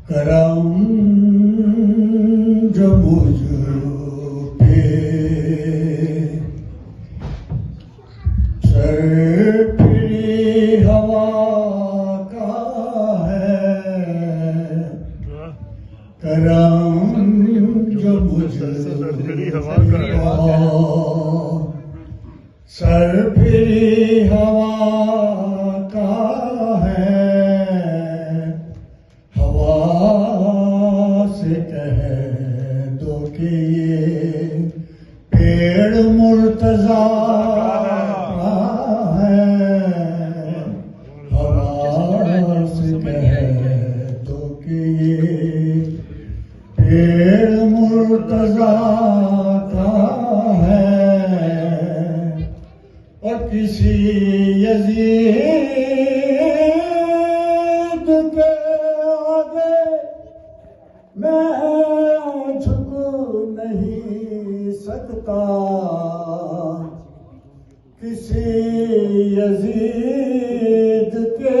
کرم جو مجھ پہ سرپھری ہوا کا ہے، کرم جو مجھ پہ سرپھری ہوا کا ہے، ہوا سے کہہ دو کہ یہ پیڑ مرتضیٰ کا ہے، ہوا سے کہہ دو کہ یہ پیڑ مرتضیٰ کا ہے، اور کسی یزید کے آگے میں جھک نہیں سکتا، کسی یزید کے